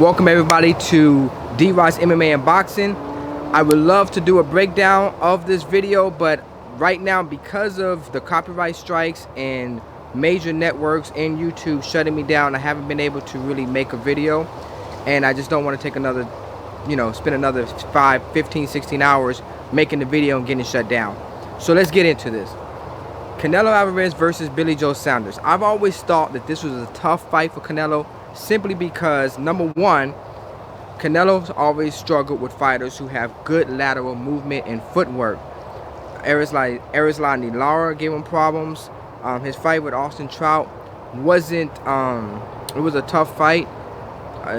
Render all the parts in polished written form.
Welcome everybody to DROD'S MMA and Boxing. I would love to do a breakdown of this video, but right now, because of the copyright strikes and major networks and YouTube shutting me down, I haven't been able to really make a video, and I just don't want to take another, spend another 5, 15, 16 hours making the video and getting shut down. So let's get into this. Canelo Alvarez versus Billy Joe Saunders. I've always thought that this was a tough fight for Canelo, simply because, number one, Canelo's always struggled with fighters who have good lateral movement and footwork. Erislandy Lara gave him problems. His fight with Austin Trout wasn't, it was a tough fight.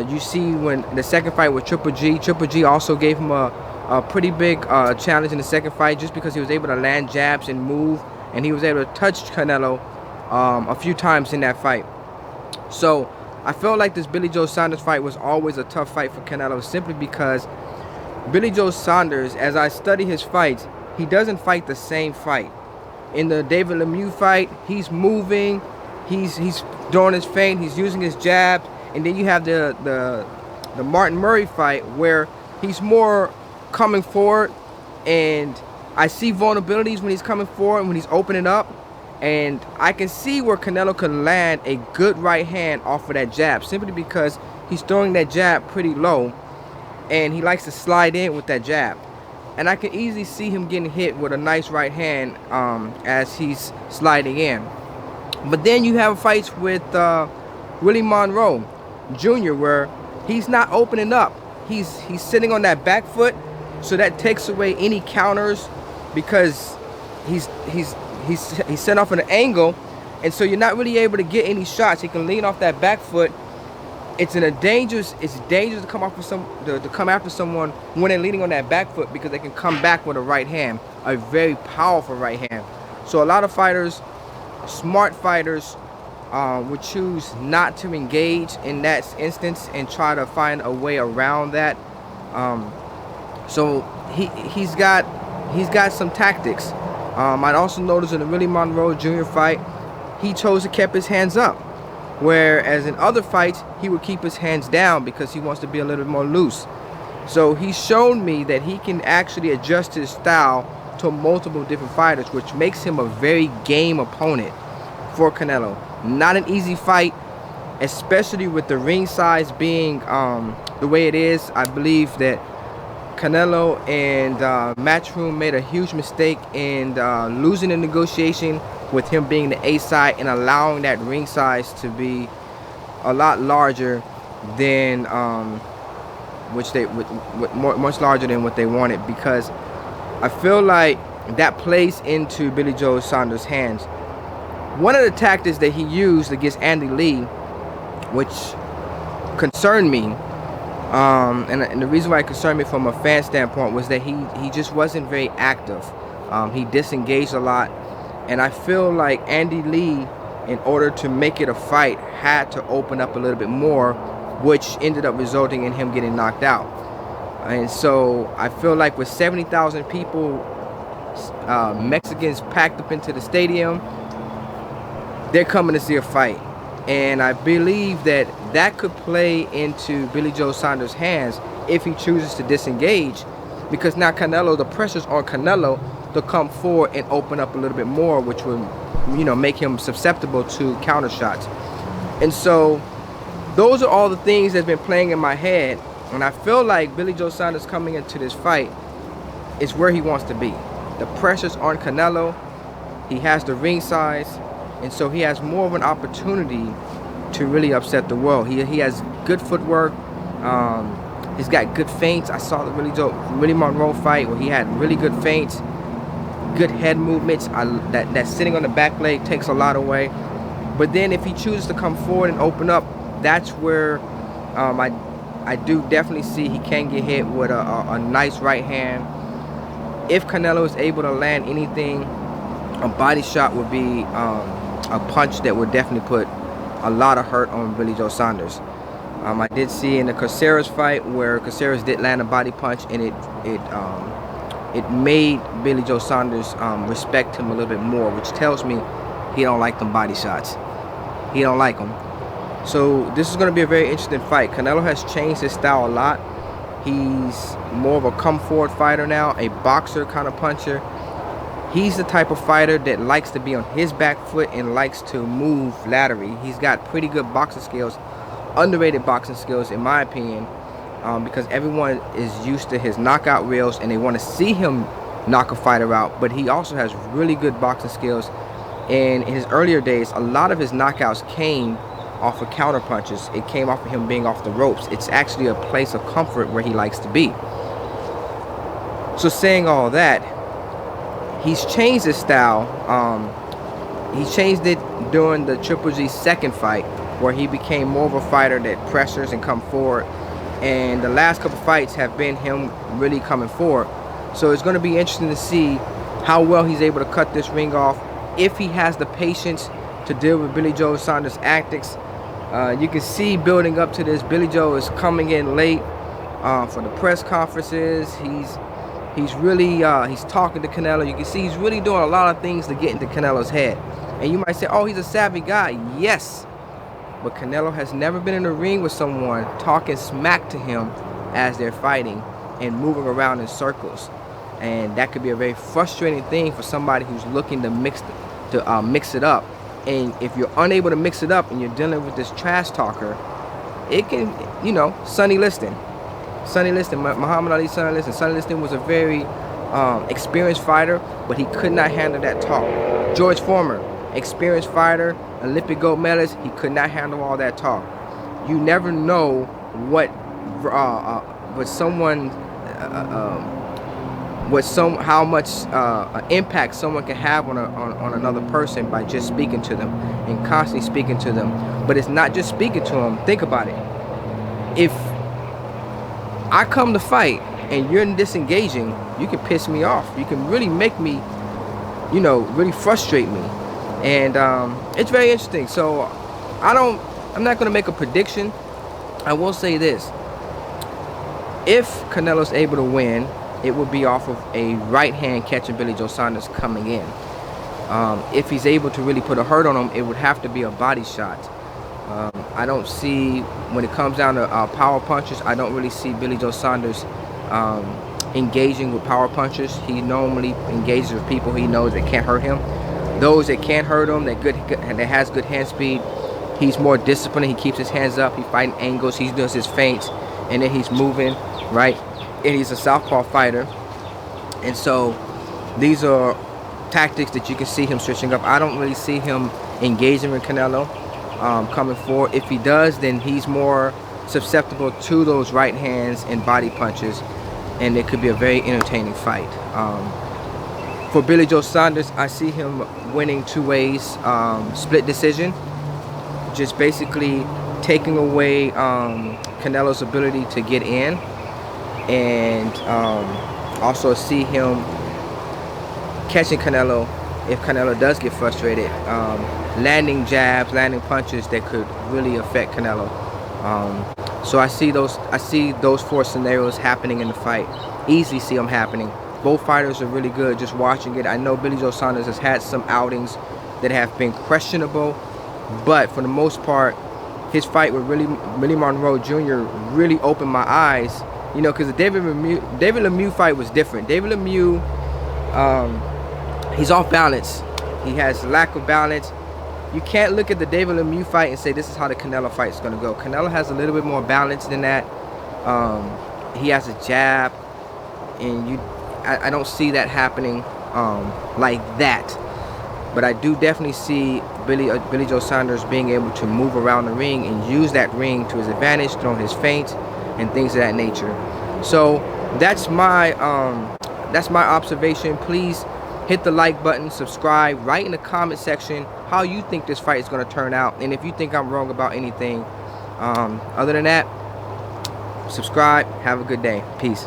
You see when the second fight with Triple G also gave him a pretty big challenge in the second fight, just because he was able to land jabs and move, and he was able to touch Canelo a few times in that fight. So I felt like this Billy Joe Saunders fight was always a tough fight for Canelo, simply because Billy Joe Saunders, as I study his fights, he doesn't fight the same fight. In the David Lemieux fight, he's moving, he's throwing his feint, he's using his jab, and then you have the Martin Murray fight where he's more coming forward, and I see vulnerabilities when he's coming forward, when he's opening up. And I can see where Canelo can land a good right hand off of that jab, simply because he's throwing that jab pretty low, and he likes to slide in with that jab. And I can easily see him getting hit with a nice right hand as he's sliding in. But then you have fights with Willie Monroe Jr. where he's not opening up. He's sitting on that back foot, so that takes away any counters, because he's set off at an angle, and so you're not really able to get any shots. He can lean off that back foot. It's dangerous to come after someone when they're leaning on that back foot, because they can come back with a right hand, a very powerful right hand. So a lot of fighters, smart fighters, would choose not to engage in that instance and try to find a way around that. So he's got some tactics. I'd also noticed in the Willie Monroe Jr. fight, he chose to keep his hands up, whereas in other fights, he would keep his hands down because he wants to be a little bit more loose. So he's shown me that he can actually adjust his style to multiple different fighters, which makes him a very game opponent for Canelo. Not an easy fight, especially with the ring size being the way it is. I believe that Canelo and Matchroom made a huge mistake in losing the negotiation with him being the A side and allowing that ring size to be a lot larger than much larger than what they wanted, because I feel like that plays into Billy Joe Saunders' hands. One of the tactics that he used against Andy Lee, which concerned me, and the reason why it concerned me from a fan standpoint, was that he just wasn't very active. He disengaged a lot, and I feel like Andy Lee, in order to make it a fight, had to open up a little bit more, which ended up resulting in him getting knocked out. And so I feel like with 70,000 people, Mexicans packed up into the stadium, they're coming to see a fight. And I believe that could play into Billy Joe Saunders' hands if he chooses to disengage, because now the pressure's on Canelo to come forward and open up a little bit more, which would, make him susceptible to counter shots. And so those are all the things that's been playing in my head, and I feel like Billy Joe Saunders coming into this fight is where he wants to be. The pressure's on Canelo. He has the ring size, and so he has more of an opportunity to really upset the world. He has good footwork. He's got good feints. I saw the Willie Monroe fight where he had really good feints, good head movements. That sitting on the back leg takes a lot away. But then if he chooses to come forward and open up, that's where I do definitely see he can get hit with a nice right hand. If Canelo is able to land anything, a body shot would be a punch that would definitely put a lot of hurt on Billy Joe Saunders. I did see in the Caceres fight where Caceres did land a body punch, and it made Billy Joe Saunders respect him a little bit more, which tells me he don't like them body shots. He don't like them. So this is going to be a very interesting fight. Canelo has changed his style a lot. He's more of a come forward fighter now, a boxer kind of puncher. He's the type of fighter that likes to be on his back foot and likes to move laterally. He's got pretty good boxing skills, underrated boxing skills in my opinion, because everyone is used to his knockout reels and they want to see him knock a fighter out. But he also has really good boxing skills, and in his earlier days, a lot of his knockouts came off of counter punches. It came off of him being off the ropes. It's actually a place of comfort where he likes to be. So saying all that, he's changed his style. He changed it during the Triple G's second fight, where he became more of a fighter that pressures and come forward. And the last couple fights have been him really coming forward. So it's going to be interesting to see how well he's able to cut this ring off, if he has the patience to deal with Billy Joe Saunders' antics. You can see building up to this, Billy Joe is coming in late for the press conferences. He's really he's talking to Canelo. You can see he's really doing a lot of things to get into Canelo's head. And you might say, oh, he's a savvy guy. Yes, but Canelo has never been in a ring with someone talking smack to him as they're fighting and moving around in circles. And that could be a very frustrating thing for somebody who's looking to mix it up. And if you're unable to mix it up and you're dealing with this trash talker, it can, you know, Sonny Liston, Muhammad Ali's Sonny Liston. Sonny Liston was a very experienced fighter, but he could not handle that talk. George Foreman, experienced fighter, Olympic gold medalist, he could not handle all that talk. You never know how much impact someone can have on another person by just speaking to them and constantly speaking to them. But it's not just speaking to them. Think about it. If I come to fight and you're disengaging, you can piss me off. You can really make me, you know, really frustrate me. And it's very interesting. So I'm not going to make a prediction. I will say this. If Canelo's able to win, it would be off of a right hand catching Billy Joe Saunders coming in. If he's able to really put a hurt on him, it would have to be a body shot. I don't see, when it comes down to power punches, I don't really see Billy Joe Saunders engaging with power punches. He normally engages with people he knows that can't hurt him. Those that can't hurt him, that has good hand speed, he's more disciplined. He keeps his hands up. He fighting angles. He does his feints, and then he's moving, right? And he's a southpaw fighter. And so these are tactics that you can see him switching up. I don't really see him engaging with Canelo coming forward. If he does, then he's more susceptible to those right hands and body punches, and it could be a very entertaining fight. For Billy Joe Saunders, I see him winning two ways. Split decision, just basically taking away Canelo's ability to get in, and also see him catching Canelo if Canelo does get frustrated, landing jabs, landing punches that could really affect Canelo. So I see those four scenarios happening in the fight. Easily see them happening. Both fighters are really good. Just watching it, I know Billy Joe Saunders has had some outings that have been questionable, but for the most part, his fight with Willie Monroe Jr. really opened my eyes. You know, because the David Lemieux fight was different. David Lemieux, he's off balance. He has lack of balance. You can't look at the David Lemieux fight and say this is how the Canelo fight is going to go. Canelo has a little bit more balance than that. He has a jab, and I don't see that happening like that. But I do definitely see Billy Joe Saunders being able to move around the ring and use that ring to his advantage, throwing his feints and things of that nature. So that's my observation. Please hit the like button, subscribe, write in the comment section how you think this fight is going to turn out, and if you think I'm wrong about anything. Other than that, subscribe. Have a good day. Peace.